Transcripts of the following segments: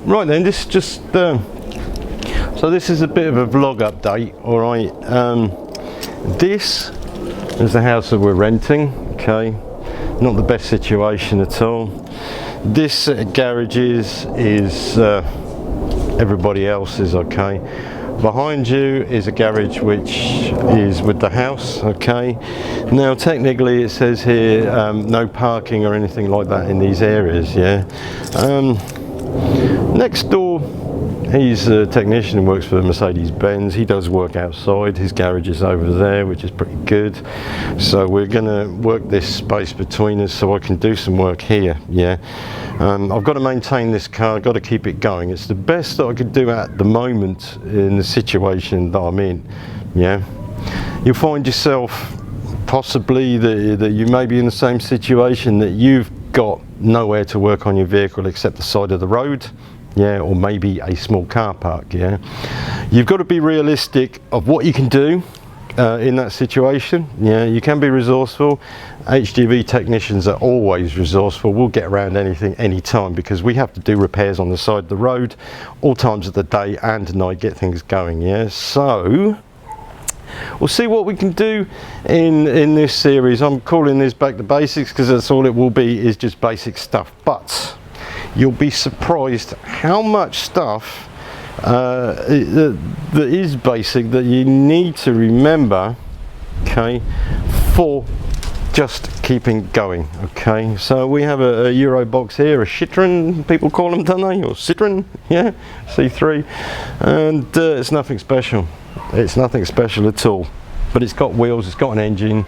Right then, this is just so this is a bit of a vlog update. All right, this is the house that we're renting. Okay, not the best situation at all. This garage is everybody else's. Okay, behind you is a garage which is with the house. Okay, now technically it says here no parking or anything like that in these areas. Yeah. Next door, he's a technician and works for Mercedes-Benz. He does work outside. His garage is over there, which is pretty good. So we're going to work this space between us so I can do some work here. Yeah, I've got to maintain this car. I've got to keep it going. It's the best that I could do at the moment in the situation that I'm in. Yeah, you'll find yourself possibly that you may be in the same situation, that you've got nowhere to work on your vehicle except the side of the road. Yeah, or maybe a small car park. Yeah, you've got to be realistic of what you can do in that situation. Yeah, you can be resourceful. HGV technicians are always resourceful. We'll get around anything anytime, because we have to do repairs on the side of the road all times of the day and night, get things going. Yeah, so we'll see what we can do in this series. I'm calling this Back to Basics because that's all it will be, is just basic stuff. But you'll be surprised how much stuff that is basic that you need to remember, okay, for just keeping going. Okay, so we have a Euro box here, a Citroen people call them, don't they, or Citroen, yeah, C3, and it's nothing special. It's nothing special at all, but it's got wheels, it's got an engine.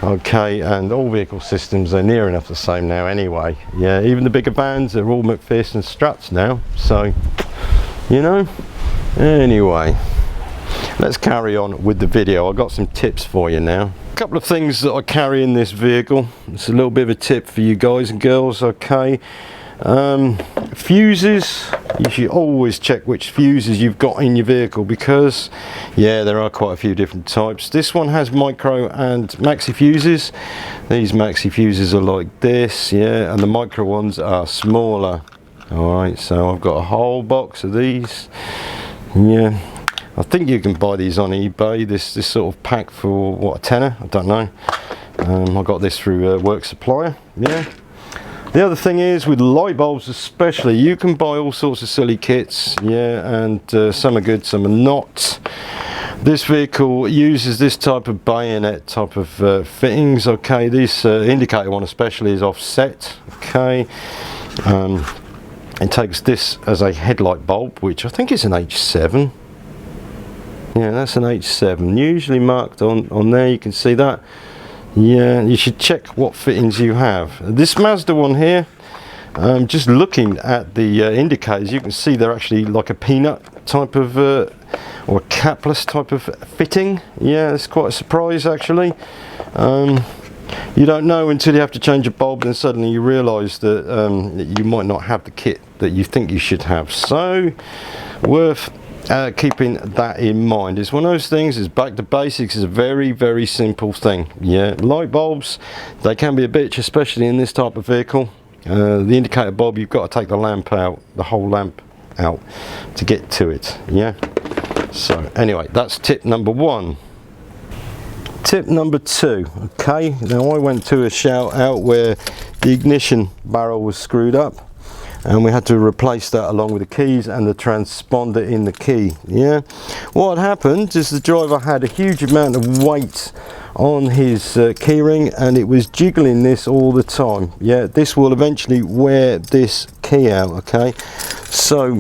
Okay, and all vehicle systems are near enough the same now anyway. Yeah, even the bigger vans are all McPherson struts now, so you know. Anyway, let's carry on with the video. I've got some tips for you now. A couple of things that I carry in this vehicle. It's a little bit of a tip for you guys and girls. Okay, fuses, you should always check which fuses you've got in your vehicle, because yeah, there are quite a few different types. This one has micro and maxi fuses. These maxi fuses are like this, yeah, and the micro ones are smaller. All right, so I've got a whole box of these. Yeah, I think you can buy these on eBay, this sort of pack for what, a tenner, I don't know. I got this through Work Supplier. Yeah. The other thing is, with light bulbs especially, you can buy all sorts of silly kits, yeah, and some are good, some are not. This vehicle uses this type of bayonet type of fittings. Okay, this indicator one especially is offset. Okay, it takes this as a headlight bulb, which I think is an H7. Yeah, that's an H7, usually marked on there, you can see that. Yeah, you should check what fittings you have. This Mazda one here, just looking at the indicators, you can see they're actually like a peanut type of or a capless type of fitting. Yeah, it's quite a surprise actually. You don't know until you have to change a bulb, and suddenly you realise that you might not have the kit that you think you should have. So worth keeping that in mind. It's one of those things, it's back to basics. It's a very, very simple thing. Yeah, light bulbs, they can be a bitch, especially in this type of vehicle. The indicator bulb, you've got to take the lamp out, the whole lamp out, to get to it. Yeah, so anyway, that's tip number one. Tip number two. Okay, now I went to a shout out where the ignition barrel was screwed up, and we had to replace that along with the keys and the transponder in the key. Yeah, what happened is the driver had a huge amount of weight on his keyring, and it was jiggling this all the time. Yeah, this will eventually wear this key out. Okay, so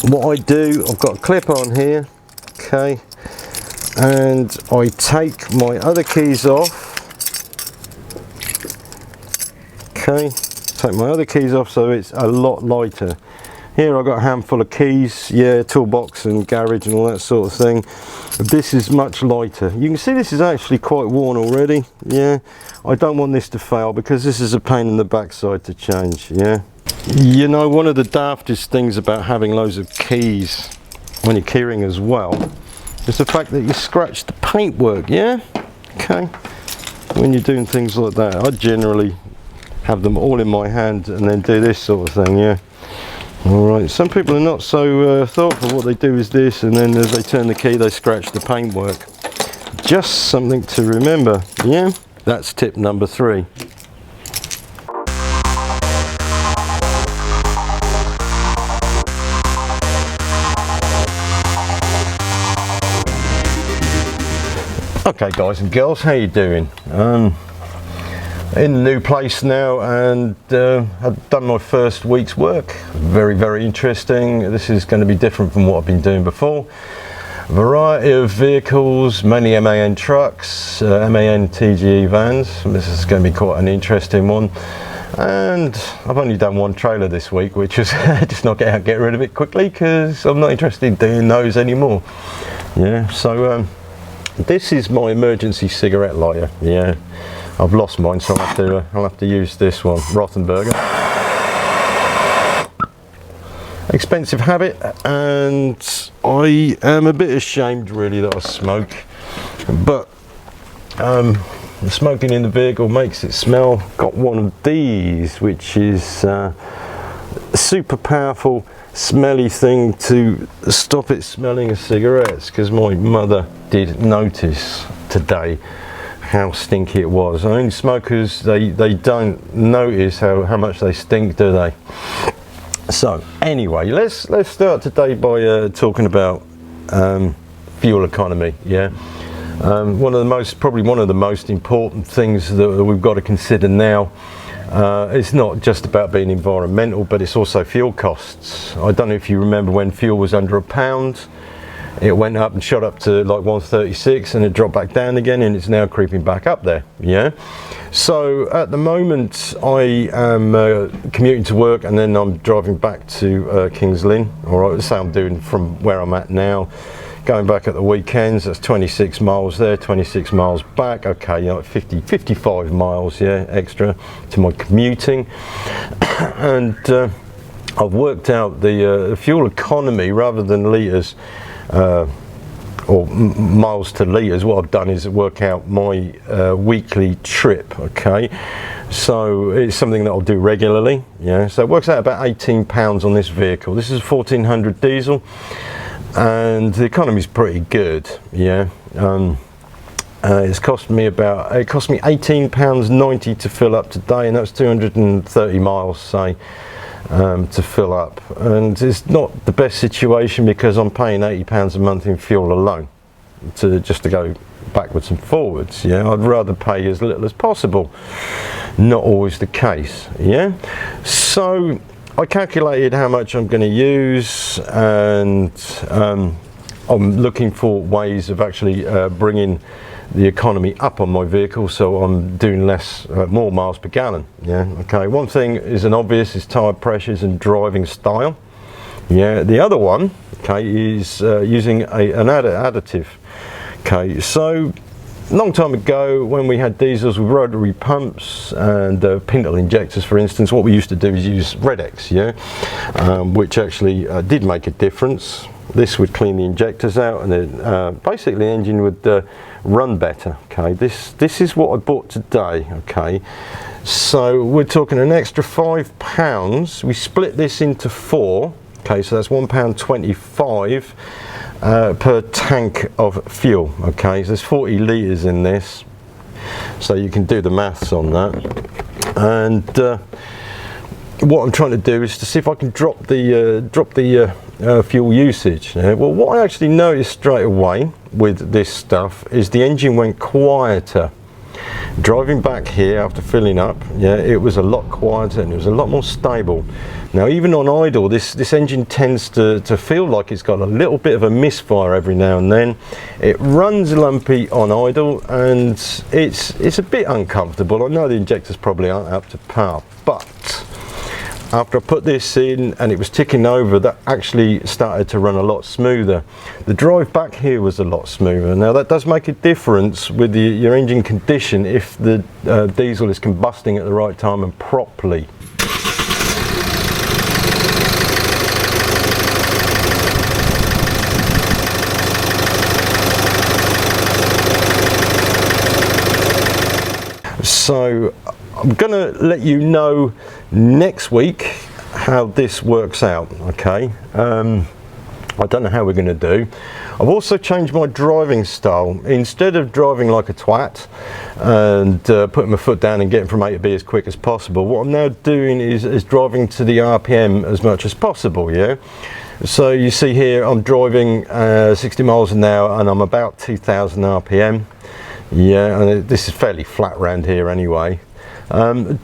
what I do, I've got a clip on here, okay, and I take my other keys off. Okay, take my other keys off so it's a lot lighter. Here I've got a handful of keys, yeah, toolbox and garage and all that sort of thing. This is much lighter. You can see this is actually quite worn already. Yeah, I don't want this to fail because this is a pain in the backside to change. Yeah, you know, one of the daftest things about having loads of keys on your keyring as well is the fact that you scratch the paintwork. Yeah, okay, when you're doing things like that, I generally have them all in my hand and then do this sort of thing. Yeah, Alright, some people are not so thoughtful. What they do is this, and then as they turn the key they scratch the paintwork. Just something to remember, yeah? That's tip number 3. Okay guys and girls, how you doing? In a new place now, and I've done my first week's work. Very interesting. This is going to be different from what I've been doing before. A variety of vehicles, mainly MAN trucks, MAN TGE vans. This is going to be quite an interesting one. And I've only done one trailer this week, which was just knock it out, get rid of it quickly, because I'm not interested in doing those anymore. Yeah, so this is my emergency cigarette lighter. Yeah, I've lost mine, so I'll have to use this one, Rothenberger. Expensive habit, and I am a bit ashamed really that I smoke, but the smoking in the vehicle makes it smell. Got one of these, which is a super powerful smelly thing to stop it smelling of cigarettes, because my mother did notice today how stinky it was. I mean, smokers, they don't notice how much they stink, do they? So anyway, let's start today by talking about fuel economy. Yeah, probably one of the most important things that we've got to consider now. It's not just about being environmental, but it's also fuel costs. I don't know if you remember when fuel was under £1. It went up and shot up to like 1.36, and it dropped back down again, and it's now creeping back up there. Yeah, so at the moment I am commuting to work, and then I'm driving back to Kings Lynn. All right, that's how I'm doing from where I'm at now. Going back at the weekends, that's 26 miles there, 26 miles back. Okay, you know, 55 miles, yeah, extra to my commuting. And I've worked out the fuel economy rather than litres, or miles to litres. What I've done is work out my weekly trip. Okay, so it's something that I'll do regularly. Yeah, so it works out about £18 on this vehicle. This is a 1400 diesel, and the economy's pretty good. Yeah, it cost me £18.90 to fill up today, and that's 230 miles, say, to fill up. And it's not the best situation, because I'm paying £80 a month in fuel alone just to go backwards and forwards. Yeah, I'd rather pay as little as possible. Not always the case. Yeah, so I calculated how much I'm going to use, and I'm looking for ways of actually bringing the economy up on my vehicle, so I'm doing more miles per gallon. Yeah, okay. One thing is an obvious, is tyre pressures and driving style. Yeah, the other one, okay, is using an additive. Okay, so long time ago, when we had diesels with rotary pumps and pintle injectors, for instance, what we used to do is use Redex, yeah, which actually did make a difference. This would clean the injectors out, and then basically the engine would run better. Okay, this is what I bought today. Okay, so we're talking an extra £5. We split this into 4. Okay, so that's £1.25 per tank of fuel. Okay, so there's 40 litres in this, so you can do the maths on that. And what I'm trying to do is to see if I can drop the fuel usage. Well, what I actually noticed straight away with this stuff is the engine went quieter. Driving back here after filling up, yeah, it was a lot quieter, and it was a lot more stable. Now, even on idle, this engine tends to feel like it's got a little bit of a misfire every now and then. It runs lumpy on idle, and it's a bit uncomfortable. I know the injectors probably aren't up to par, but after I put this in and it was ticking over, that actually started to run a lot smoother. The drive back here was a lot smoother. Now, that does make a difference with your engine condition if the diesel is combusting at the right time and properly. So I'm gonna let you know next week how this works out, okay. I don't know how we're going to do. I've also changed my driving style. Instead of driving like a twat and putting my foot down and getting from A to B as quick as possible, what I'm now doing is driving to the RPM as much as possible, yeah. So you see here I'm driving 60 miles an hour and I'm about 2000 RPM, yeah, and this is fairly flat round here anyway.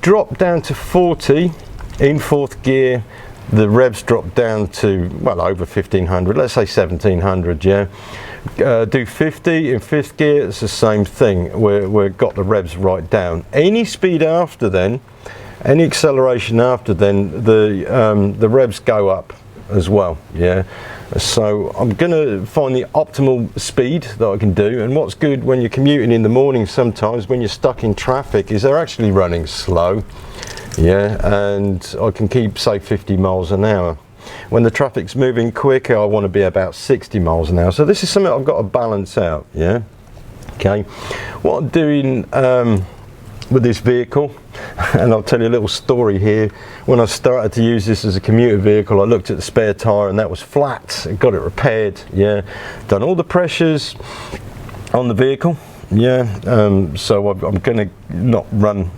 Drop down to 40 in fourth gear. The revs drop down to, well, over 1500, let's say 1700, yeah. Do 50 in fifth gear, it's the same thing. We've got the revs right down. Any speed after then, any acceleration after then, the revs go up as well, yeah. So I'm going to find the optimal speed that I can do, and what's good when you're commuting in the morning sometimes when you're stuck in traffic is they're actually running slow. Yeah, and I can keep, say, 50 miles an hour. When the traffic's moving quicker, I want to be about 60 miles an hour. So this is something I've got to balance out, yeah. Okay, what I'm doing with this vehicle, and I'll tell you a little story here. When I started to use this as a commuter vehicle, I looked at the spare tyre and that was flat. I got it repaired, yeah. Done all the pressures on the vehicle. Yeah, so I'm going to not run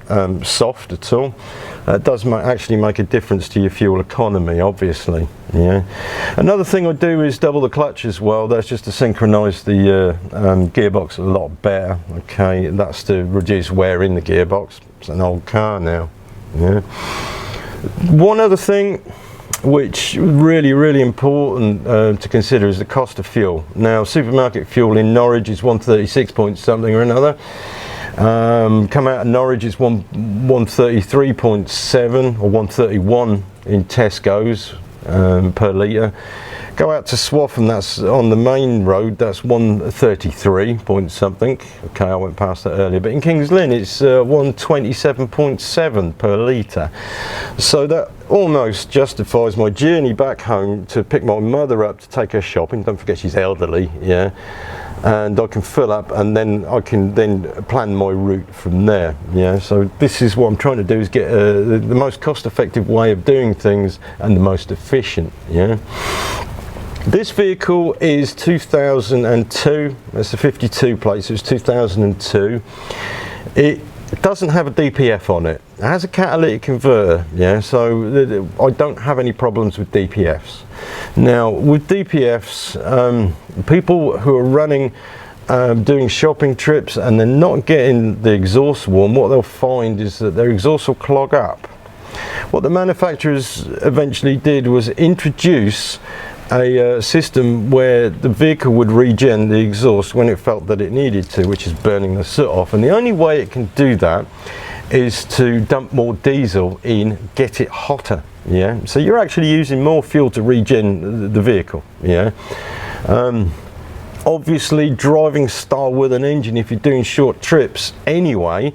soft at all. It does actually make a difference to your fuel economy, obviously. Yeah. Another thing I do is double the clutch as well. That's just to synchronise the gearbox a lot better. Okay, that's to reduce wear in the gearbox. It's an old car now. Yeah. One other thing which really important to consider is the cost of fuel. Now, supermarket fuel in Norwich is 136 point something or another. Come out of Norwich is 133.7 or 131 in Tesco's per litre. Go out to Swaffham, that's on the main road, that's 133 point something. Okay, I went past that earlier, but in Kings Lynn it's 127.7 per litre. So that almost justifies my journey back home to pick my mother up to take her shopping. Don't forget she's elderly, yeah. And I can fill up and then I can then plan my route from there, yeah. So this is what I'm trying to do, is get the most cost-effective way of doing things and the most efficient, yeah. This vehicle is 2002, it's a 52 plate, so it's 2002. It doesn't have a DPF on it. It has a catalytic converter, yeah, so I don't have any problems with DPFs. Now, with DPFs, people who are running, doing shopping trips and they're not getting the exhaust warm, what they'll find is that their exhaust will clog up. What the manufacturers eventually did was introduce a system where the vehicle would regen the exhaust when it felt that it needed to, which is burning the soot off. And the only way it can do that is to dump more diesel in, get it hotter, yeah. So you're actually using more fuel to regen the vehicle, yeah. Obviously, driving style with an engine, if you're doing short trips anyway,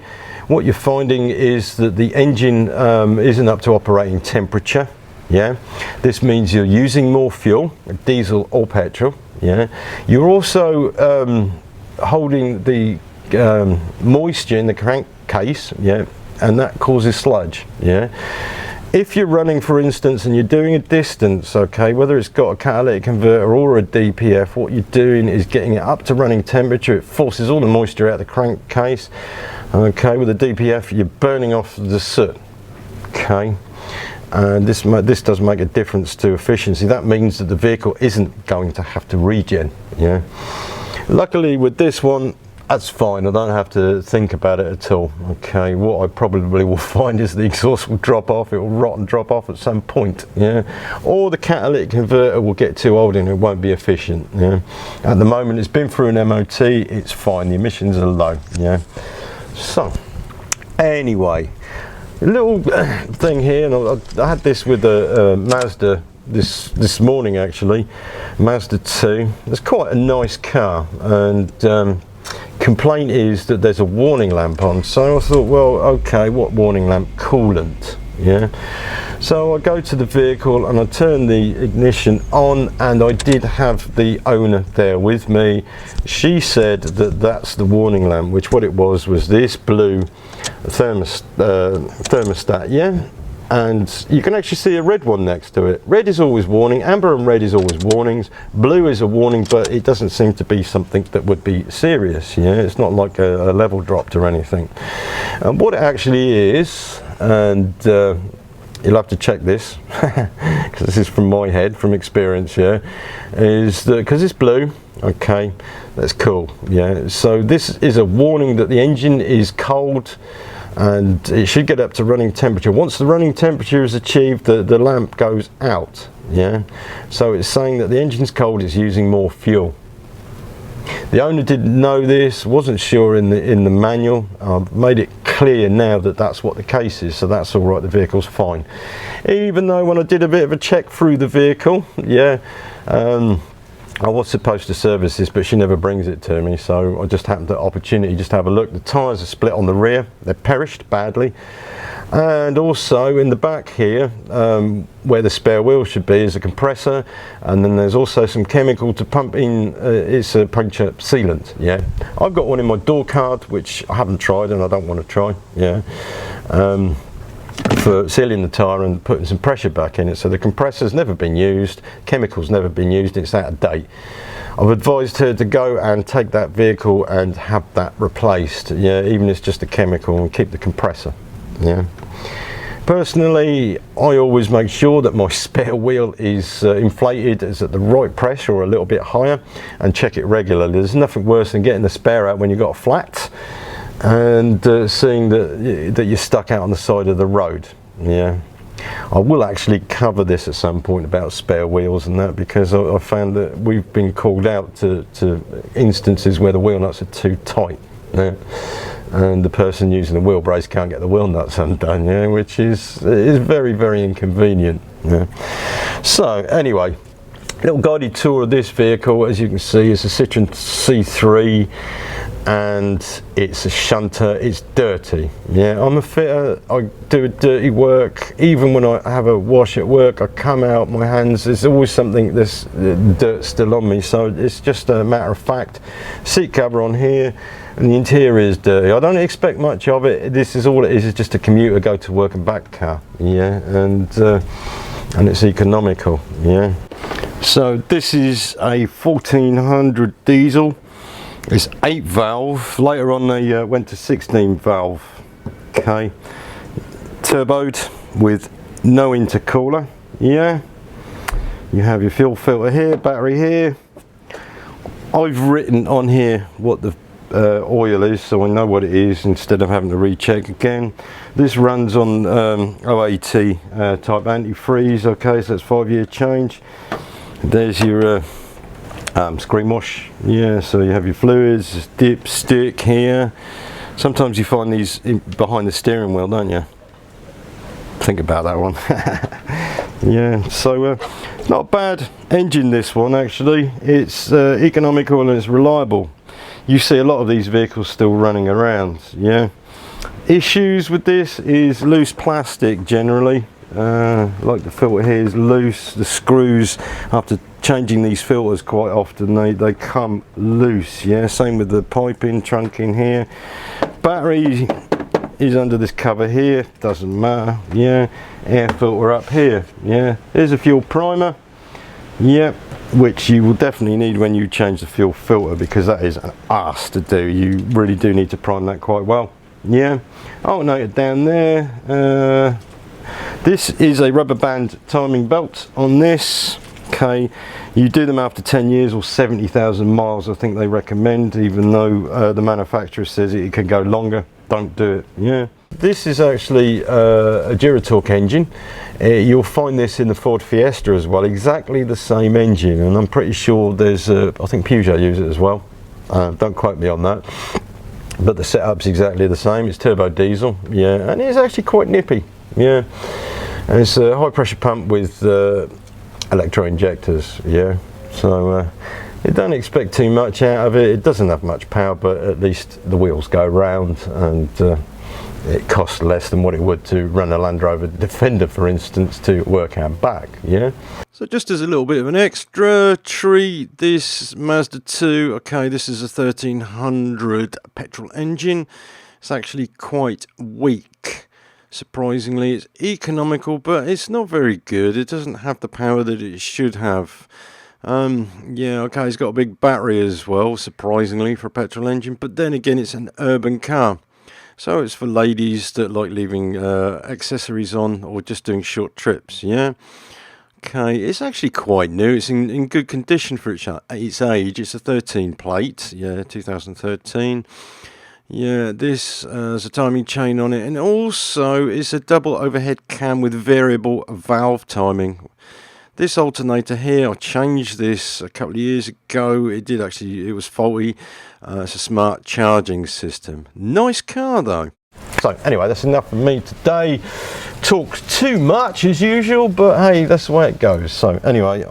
what you're finding is that the engine isn't up to operating temperature. Yeah, this means you're using more fuel, diesel or petrol. Yeah, you're also holding the moisture in the crankcase. Yeah, and that causes sludge. Yeah, if you're running, for instance, and you're doing a distance, okay, whether it's got a catalytic converter or a DPF, what you're doing is getting it up to running temperature. It forces all the moisture out of the crankcase. Okay, with a DPF, you're burning off the soot. Okay. And this does make a difference to efficiency. That means that the vehicle isn't going to have to regen, yeah. Luckily with this one, that's fine. I don't have to think about it at all. Okay, what I probably will find is the exhaust will drop off, it will rot and drop off at some point, yeah. Or the catalytic converter will get too old and it won't be efficient, yeah. At the moment it's been through an MOT, it's fine, the emissions are low, yeah. So, anyway, a little thing here, and I had this with a Mazda this morning actually, Mazda 2. It's quite a nice car, and complaint is that there's a warning lamp on. So I thought, well, okay, what warning lamp? Coolant, yeah. So I go to the vehicle and I turn the ignition on, and I did have the owner there with me. She said that that's the warning lamp, which what it was this blue thermostat, yeah. and you can actually see a red one next to it. Red is always warning, amber and red is always warnings, blue is a warning, but it doesn't seem to be something that would be serious. Yeah, it's not like a level dropped or anything. And what it actually is, and you'll have to check this because this is from my head, from experience, yeah, is that because it's blue, okay, that's cool, yeah, so this is a warning that the engine is cold and it should get up to running temperature. Once the running temperature is achieved, the lamp goes out, yeah, so it's saying that the engine's cold, it's using more fuel. The owner didn't know this, wasn't sure in the manual. I've made it clear now that that's what the case is, so that's all right, the vehicle's fine. Even though when I did a bit of a check through the vehicle, yeah, I was supposed to service this, but she never brings it to me, so I just happened to opportunity just to have a look. The tyres are split on the rear, they're perished badly. And also in the back here, where the spare wheel should be, is a compressor, and then there's also some chemical to pump in, it's a puncture sealant, yeah. I've got one in my door card, which I haven't tried and I don't want to try, yeah, for sealing the tyre and putting some pressure back in it. So the compressor's never been used, chemical's never been used, it's out of date. I've advised her to go and take that vehicle and have that replaced, yeah, even if it's just a chemical, and keep the compressor. Yeah. Personally, I always make sure that my spare wheel is inflated, is at the right pressure or a little bit higher, and check it regularly. There's nothing worse than getting the spare out when you've got a flat and seeing that you're stuck out on the side of the road. Yeah. I will actually cover this at some point about spare wheels and that, because I found that we've been called out to instances where the wheel nuts are too tight. Yeah. And the person using the wheel brace can't get the wheel nuts undone, yeah, which is very, very inconvenient. Yeah. So anyway, little guided tour of this vehicle. As you can see, it's a Citroen C3 and it's a shunter. It's dirty, yeah. I'm a fitter, I do dirty work. Even when I have a wash at work, I come out, my hands, there's always something, there's dirt still on me, so it's just a matter of fact. Seat cover on here, and the interior is dirty. I don't expect much of it. This is all it is. It's just a commuter go to work and back car, yeah, and it's economical, yeah. So this is a 1400 diesel. It's 8 valve. Later on they went to 16 valve. Okay, turboed with no intercooler. Yeah, you have your fuel filter here, battery here. I've written on here what the oil is, so I know what it is instead of having to recheck again. This runs on OAT type antifreeze. Okay, so that's 5-year change. There's your screen wash, yeah, so you have your fluids, dipstick here. Sometimes you find these behind the steering wheel, don't you? Think about that one. Yeah, so it's not a bad engine, this one actually. It's economical and it's reliable. You see a lot of these vehicles still running around, yeah. Issues with this is loose plastic generally. Like the filter here is loose, the screws, after changing these filters quite often, they come loose, yeah. Same with the piping, trunking here. Battery is under this cover here, doesn't matter, yeah. Air filter up here, yeah. There's a fuel primer, yep, which you will definitely need when you change the fuel filter, because that is an arse to do. You really do need to prime that quite well, yeah. Alternator down there. This is a rubber band timing belt on this. Okay, you do them after 10 years or 70,000 miles, I think they recommend, even though the manufacturer says it can go longer. Don't do it, yeah. This is actually a Duratorque engine. You'll find this in the Ford Fiesta as well, exactly the same engine, and I'm pretty sure there's I think Peugeot use it as well. Don't quote me on that, but the setup's exactly the same. It's turbo diesel, yeah, and it's actually quite nippy, yeah. And it's a high pressure pump with electro injectors, yeah, so you don't expect too much out of it. It doesn't have much power, but at least the wheels go round, and it costs less than what it would to run a Land Rover Defender, for instance, to work out back, yeah. So just as a little bit of an extra treat, this Mazda 2, okay, this is a 1300 petrol engine. It's actually quite weak. Surprisingly, it's economical, but it's not very good. It doesn't have the power that it should have. Yeah, okay, it's got a big battery as well, surprisingly, for a petrol engine, but then again, it's an urban car. So it's for ladies that like leaving accessories on or just doing short trips, yeah? Okay, it's actually quite new. It's in good condition for its age. It's a 13 plate, yeah, 2013. Yeah, this has a timing chain on it, and also it's a double overhead cam with variable valve timing. This alternator here, I changed this a couple of years ago. It was faulty. It's a smart charging system. Nice car though. So anyway, that's enough for me today. Talked too much as usual, but hey, that's the way it goes. So anyway,